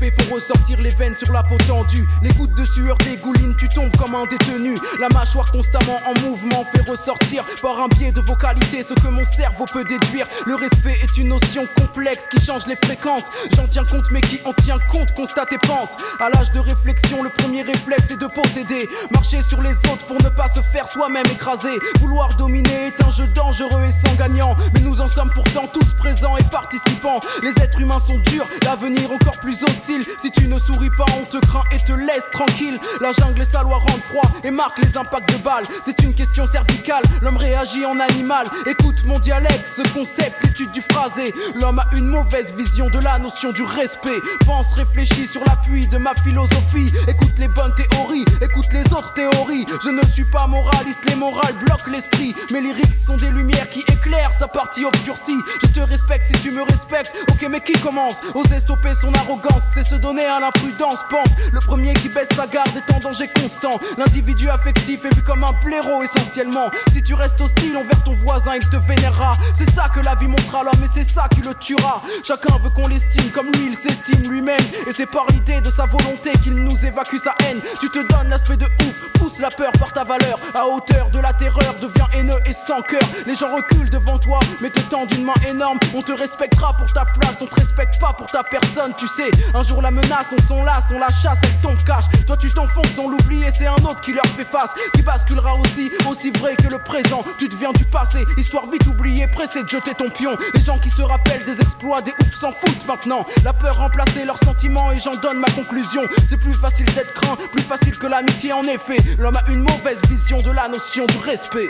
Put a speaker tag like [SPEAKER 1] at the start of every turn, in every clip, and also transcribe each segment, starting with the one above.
[SPEAKER 1] respect, faut ressortir les veines sur la peau tendue. Les gouttes de sueur dégoulinent, tu tombes comme un détenu. La mâchoire constamment en mouvement fait ressortir par un biais de vocalité ce que mon cerveau peut déduire. Le respect est une notion complexe qui change les fréquences. J'en tiens compte mais qui en tient compte, constate et pense. À l'âge de réflexion, le premier réflexe est de posséder. Marcher sur les autres pour ne pas se faire soi-même écraser. Vouloir dominer est un jeu dangereux et sans gagnant. Mais nous en sommes pourtant tous présents et participants. Les êtres humains sont durs, l'avenir encore plus hostile. Si tu ne souris pas, on te craint et te laisse tranquille. La jungle et sa loi rendent froid et marquent les impacts de balles. C'est une question cervicale, l'homme réagit en animal. Écoute mon dialecte, ce concept, l'étude du phrasé. L'homme a une mauvaise vision de la notion du respect. Pense, réfléchis sur l'appui de ma philosophie. Écoute les bonnes théories, écoute les autres théories. Je ne suis pas moraliste, les morales bloquent l'esprit. Mes lyrics sont des lumières qui éclairent sa partie obscurcie. Je te respecte si tu me respectes. Ok, mais qui commence? Oser stopper son arrogance, c'est se donner à l'imprudence. Pense, le premier qui baisse sa garde est en danger constant. L'individu affectif est vu comme un blaireau essentiellement. Si tu restes hostile envers ton voisin, il te vénérera. C'est ça que la vie montre à l'homme et c'est ça qui le tuera. Chacun veut qu'on l'estime comme lui, il s'estime lui-même. Et c'est par l'idée de sa volonté qu'il nous évacue sa haine. Tu te donnes l'aspect de ouf, pousse la peur par ta valeur. À hauteur de la terreur, deviens haineux et sans cœur. Les gens reculent devant toi, mais te tendent une main énorme. On te respectera pour ta place, on te respecte pas pour ta personne. Tu sais, un jour la menace, on s'en lasse, on la chasse, elle tombe cache. Toi tu t'enfonces dans l'oubli et c'est un autre qui leur fait face. Qui basculera aussi vrai que le présent. Tu deviens du passé, histoire vite oubliée, pressé de jeter ton pion. Les gens qui se rappellent des exploits, des oufs s'en foutent maintenant. La peur remplaçait leurs sentiments et j'en donne ma conclusion. C'est plus facile d'être craint, plus facile que l'amitié en effet. L'homme a une mauvaise vision de la notion du respect.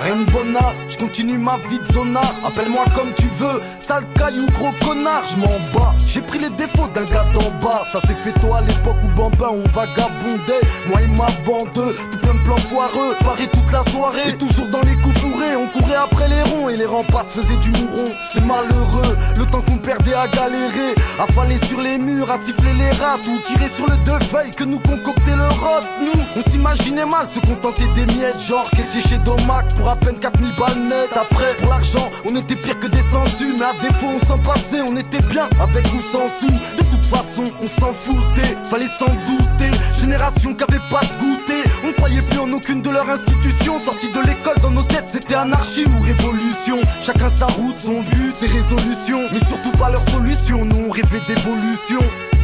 [SPEAKER 2] Rien de bonnard, je continue ma vie de zonard. Appelle-moi comme tu veux, sale caillou, gros connard, je m'en bats. J'ai pris les défauts d'un gars d'en bas. Ça s'est fait tôt à l'époque où Bambin on vagabondait. Moi et ma bande, tout plein de plans foireux. Paris toute la soirée, et toujours dans les coups fourrés. On courait après les ronds et les remparts se faisaient du mouron. C'est malheureux, le temps qu'on perdait à galérer. À faller sur les murs, à siffler les rats. Ou tirer sur le deux feuilles que nous concoctait le rod. Nous, on s'imaginait mal se contenter des miettes. Genre caissier chez Domac pour à peine 4000 balles net. Après pour l'argent on était pire que des sensus. Mais à défaut on s'en passait, on était bien avec ou sans sous. De toute façon on s'en foutait, fallait s'en douter. Génération qui avait pas de goûter. On croyait plus en aucune de leurs institutions. Sortis de l'école dans nos têtes c'était anarchie ou révolution. Chacun sa route, son but, ses résolutions. Mais surtout pas leur solution, nous on rêvait d'évolution.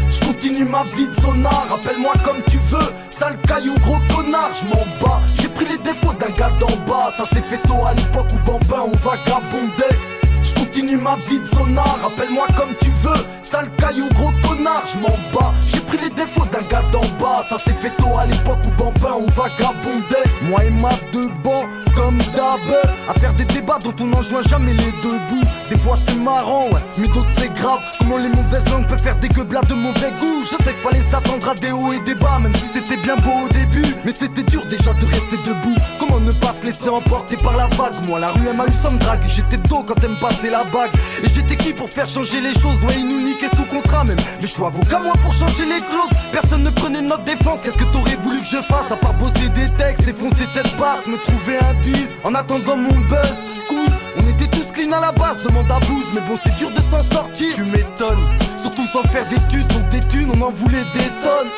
[SPEAKER 2] Je continue ma vie de zonard, appelle-moi comme tu veux. Sale caillou, gros connard, je m'en bats. J'ai pris les défauts d'un gars d'en bas. Ça s'est fait tôt à l'époque où Bambin on vagabondait. Je continue ma vie de zonard, appelle-moi comme tu veux. Sale caillou, gros connard, je m'en bats. J'ai pris les défauts d'un gars d'en bas. Ça s'est fait tôt à l'époque où Bambin on vagabondait. Moi et ma deux bancs comme d'hab, à faire des débats dont on n'enjoint jamais les deux bouts. Des fois c'est marrant, ouais, mais d'autres c'est grave. Comment les mauvaises langues peuvent faire des gueublats de mauvais goût. Je sais qu'il fallait s'attendre à des hauts et des bas, même si c'était bien beau au début. Mais c'était dur déjà de rester debout. Comment ne pas se laisser emporter par la vague. Moi la rue elle m'a eu sans me drague. J'étais dos quand elle me passait la bague. Et j'étais qui pour faire changer les choses. Ouais, ils nous niquaient sous contrat même. Les choix vaut qu'à moi pour changer les clauses. Personne ne prenait notre défense. Qu'est-ce que t'aurais voulu que je fasse à part bosser des textes, défoncer tête basse, me trouver un bise en attendant mon buzz. Couze, on était tous clean à la base, demande à Bouze. Mais bon c'est dur de s'en sortir, tu m'étonnes. Surtout sans faire d'études, donc des thunes on en voulait des tonnes.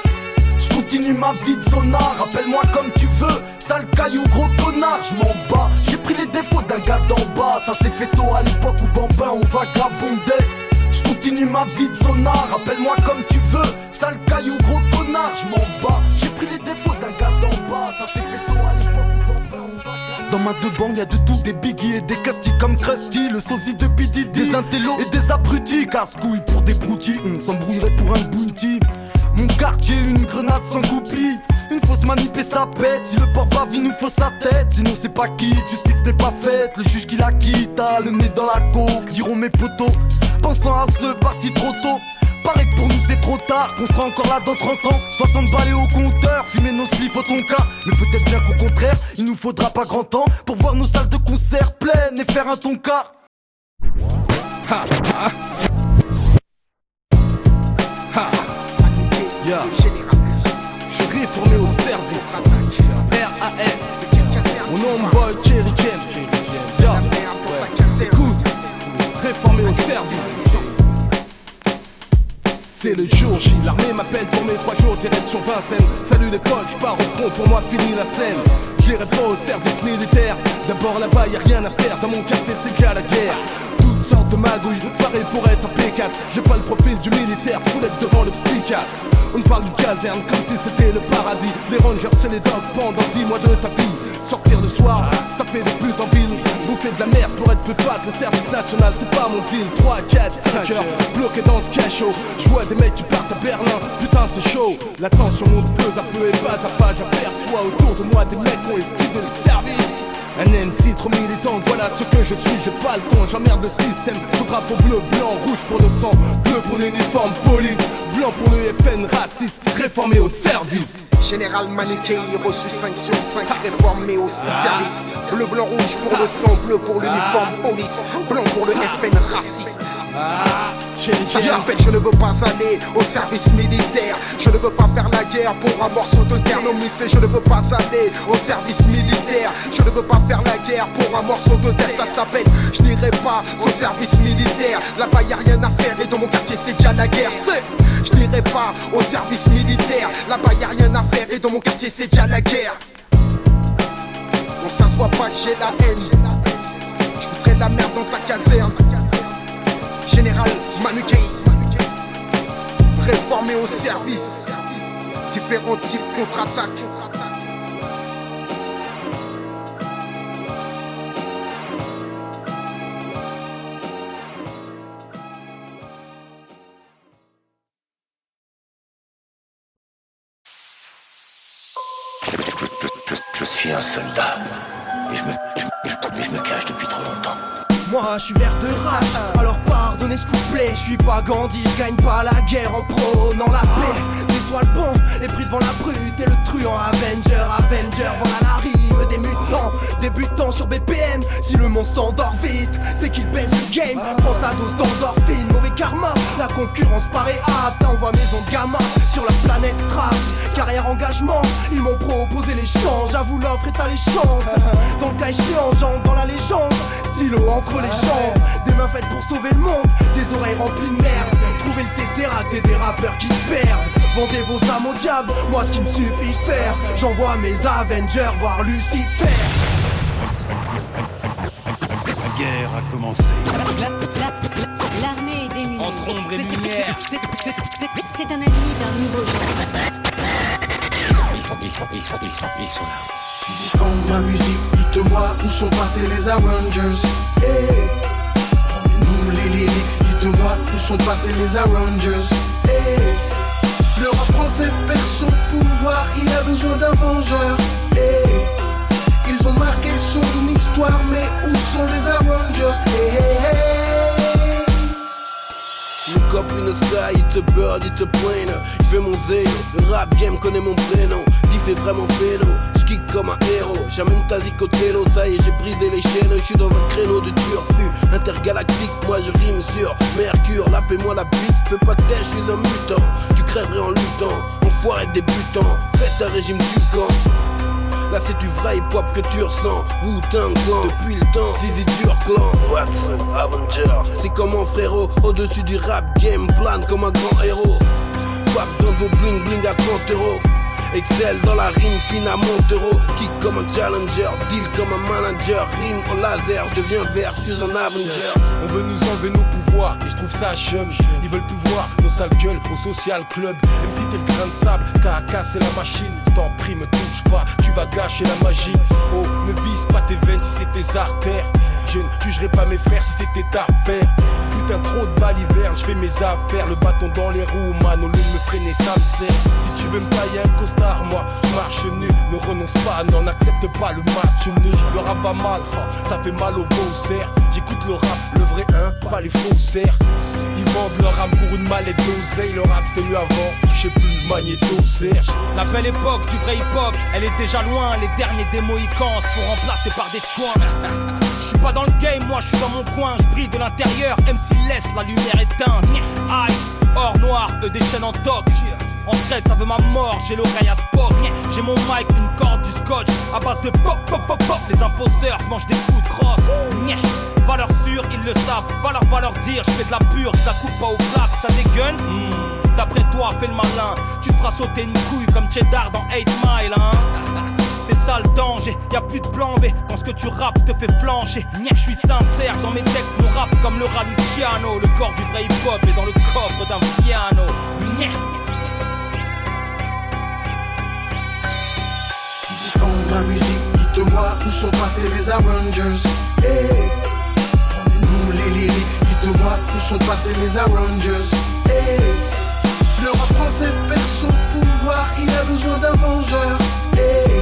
[SPEAKER 2] Je continue ma vie de zonard, appelle-moi comme tu veux. Sale caillou, gros connard, je m'en bats. J'ai pris les défauts d'un gars d'en bas. Ça s'est fait tôt à l'époque où Bambin on vagabondait. Je continue ma vie de zonard, appelle-moi comme tu veux. Sale caillou, gros connard, je m'en bats. J'ai pris les défauts d'un gars d'en bas. Ça s'est fait tôt à l'époque où Bambin on vagabondait. Dans ma deux bancs y'a de tout, des biggies et des castis comme Krusty. Le sosie de Biddy, des intellos et des abrutis. Casse-couilles pour des broutilles, on s'embrouillerait pour un bounty. Mon quartier, une grenade sans goupille. Une fausse manip et ça pète. Si le porte-bave il nous faut sa tête. Sinon c'est pas quitte, justice n'est pas faite. Le juge qui la quitte a le nez dans la coke, diront mes potos. Pensant à ce parti trop tôt. Paraît que pour nous c'est trop tard, qu'on sera encore là dans 30 ans. 60 balais au compteur, fumer nos spliffs au tonka. Mais peut-être bien qu'au contraire, il nous faudra pas grand temps pour voir nos salles de concert pleines et faire un tonka. Ha, ha. Ha. Yeah. Je suis réformé au service.
[SPEAKER 1] réformé au service. C'est le jour J, l'armée m'appelle pour mes 3 jours, direction Vincennes. Salut l'époque, je pars au front, pour moi fini la scène. J'irai pas au service militaire, d'abord là-bas y'a rien à faire. Dans mon quartier c'est déjà la guerre. Toutes sortes de magouilles, pareil pour être un P4. J'ai pas le profil du militaire, foulette devant le psychiatre. On parle d'une caserne comme si c'était le paradis. Les rangers c'est les dogs pendant 10 mois de ta vie. Sortir le soir, se taper des putes en ville, bouffer de la merde pour être plus fat. Le service national c'est pas mon deal. 3, 4, 5 heures, bloqué dans ce cachot. Je vois des mecs qui partent à Berlin, putain c'est chaud. La tension monte peu à peu et pas à pas. J'aperçois autour de moi des mecs qui ont esquivé le service. Un MC trop militant, voilà ce que je suis, j'ai pas le temps, j'emmerde le système. Sous drapeau bleu, blanc, rouge pour le sang, bleu pour l'uniforme police, blanc pour le FN raciste, réformé au service.
[SPEAKER 3] Général Manuquet, reçu 5 sur 5, réformé au service. Bleu, blanc, rouge pour le sang, bleu pour l'uniforme police, blanc pour le FN raciste. Ça fait je ne veux pas aller au service militaire. Je ne veux pas faire la guerre pour un morceau de terre. Non mais c'est je ne veux pas aller au service militaire. Je ne veux pas faire la guerre pour un morceau de terre. Ça s'appelle je n'irai pas au service militaire. Là-bas y'a rien à faire et dans mon quartier c'est déjà la guerre. Je n'irai pas au service militaire. Là-bas y'a rien à faire et dans mon quartier c'est déjà la guerre. On s'assoit pas que j'ai la haine. Je foutrais la merde dans ta caserne. Général Manuquet, réformé au service. Différents types contre-attaques.
[SPEAKER 4] Je suis un soldat et je me cache depuis trop longtemps.
[SPEAKER 5] Moi je suis vert de rage, alors pardonnez ce couplet. Je suis pas Gandhi, je gagne pas la guerre en prônant la paix. Sois le bon, les pris devant la brute et le truand. Avenger, voilà la rime des mutants. Débutant sur BPM, si le monde s'endort vite, c'est qu'il baisse le game. Prends sa dose d'endorphine, mauvais karma. La concurrence paraît apte, envoie maison de gamin sur la planète rap. Carrière engagement, ils m'ont proposé l'échange. J'avoue l'offre est alléchante. Dans le cas échéant, j'entre dans la légende. Stylo entre les jambes, des mains faites pour sauver le monde, des oreilles remplies de merde. Trouvez le Tesseract et des rappeurs qui se perdent. Vendez vos âmes au diable, moi ce qu'il me suffit de faire, j'envoie mes Avengers voir Lucifer.
[SPEAKER 6] La guerre a commencé.
[SPEAKER 7] L'armée est démunie.
[SPEAKER 1] Entre ombre et lumière.
[SPEAKER 7] C'est un ennemi d'un nouveau genre.
[SPEAKER 4] Ils sont là.
[SPEAKER 8] Défends ma musique, dites-moi où sont passés les Avengers. Hey. Rendez-nous les lyrics, dites-moi où sont passés les Avengers. Hey. Le rap français perd son pouvoir, il a besoin d'un vengeur. Hey. Ils ont marqué son histoire, mais où sont les Avengers? Hey.
[SPEAKER 9] Look up in the sky, it's a bird, it's a plane. J'fais mon zélo, le rap game connaît mon prénom. Diff est vraiment vélo, j'kick comme un héros. J'amène ta zicotello, ça y est j'ai brisé les chaînes. J'suis dans un créneau de turfu intergalactique, moi je rime sur Mercure. Lapez-moi la bite, fais pas de tête, j'suis un mutant. Tu crèverais en luttant, enfoiré de débutant. Faites un régime du camp. Là c'est du vrai hip-hop que tu ressens. Wu-Tang Clan, depuis le temps, Zizi Dur Clan. Avenger. C'est comment frérot, au-dessus du rap game, plane comme un grand héros. Pas besoin de vos bling bling à 30 €. Excel dans la rime fine à Montero. Kick comme un challenger, deal comme un manager. Rime en laser, je deviens vert, je suis un Avenger.
[SPEAKER 10] On veut nous enlever nos pouvoirs et je trouve ça chum. Ils veulent plus voir nos sales gueules au social club. Même si t'es le grain de sable, t'as à casser la machine. T'en prie, me touche pas, tu vas gâcher la magie. Oh, ne vise pas tes veines si c'est tes artères. Je ne jugerai pas mes frères si c'était ta affaire. Putain, trop de balivernes, je fais mes affaires. Le bâton dans les roues, man, au lieu de me freiner, ça me sert. Si tu veux me tailler un costard, moi, je marche nu. Ne renonce pas, n'en accepte pas le match nul. Le rap va mal, ça fait mal au faussaire. J'écoute le rap, le vrai pas les faussaires. Ils vendent leur âme pour une mallette d'oseille. Le rap c'était mieux avant, je sais plus, Magnéto, Serge.
[SPEAKER 11] La belle époque du vrai hip-hop, elle est déjà loin. Les derniers des Mohicans se font remplacer par des chouins. Je suis pas dans le game, moi je suis dans mon coin. Je brille de l'intérieur, MC laisse la lumière éteinte. Ice, or noir, eux des chaînes en toc. En secret ça veut ma mort, j'ai l'oreille à sport. J'ai mon mic, une corde, du scotch. À base de pop pop pop pop. Les imposteurs se mangent des coups de crosse. Valeur sûre, ils le savent. Va leur dire, je fais de la pure, je la coupe pas au plat. T'as des guns? D'après toi, fais le malin. Tu te feras sauter une couille comme Cheddar dans 8 Mile, hein. C'est ça le danger, y'a plus de plan B. Quand ce que tu rappes te fait flancher. Je suis sincère dans mes textes, mon rap comme le rat Luciano. Le corps du vrai hip-hop est dans le coffre d'un piano.
[SPEAKER 8] Dans ma musique, dites-moi où sont passés les arrangers. Hey. Rendez-nous les lyrics, dites-moi où sont passés les arrangers. Hey. Le rap français perd son pouvoir, il a besoin d'un vengeur. Hey.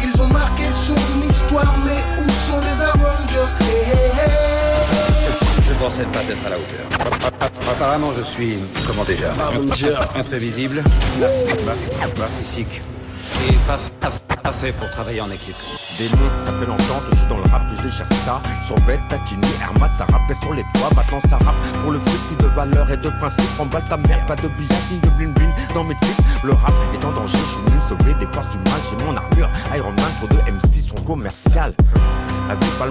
[SPEAKER 8] Ils ont marqué son histoire, mais où sont les arrangers?
[SPEAKER 12] Je ne pensais pas être à la hauteur. Apparemment, je suis, comment déjà, imprévisible, narcissique et pas fait pour travailler en équipe.
[SPEAKER 13] Démon, ça fait longtemps que je suis dans le rap, que je déchire ça. Sur bête, Tatini, Hermat, ça rappait sur les toits. Maintenant ça rappe pour le fric, plus de valeur et de principe. Emballe ta mère, pas de billard, ni de bling bling dans mes clips. Le rap est en danger, je suis venu sauver des forces du mal. J'ai mon armure, Iron Man, trop de MC sont commerciales. Avec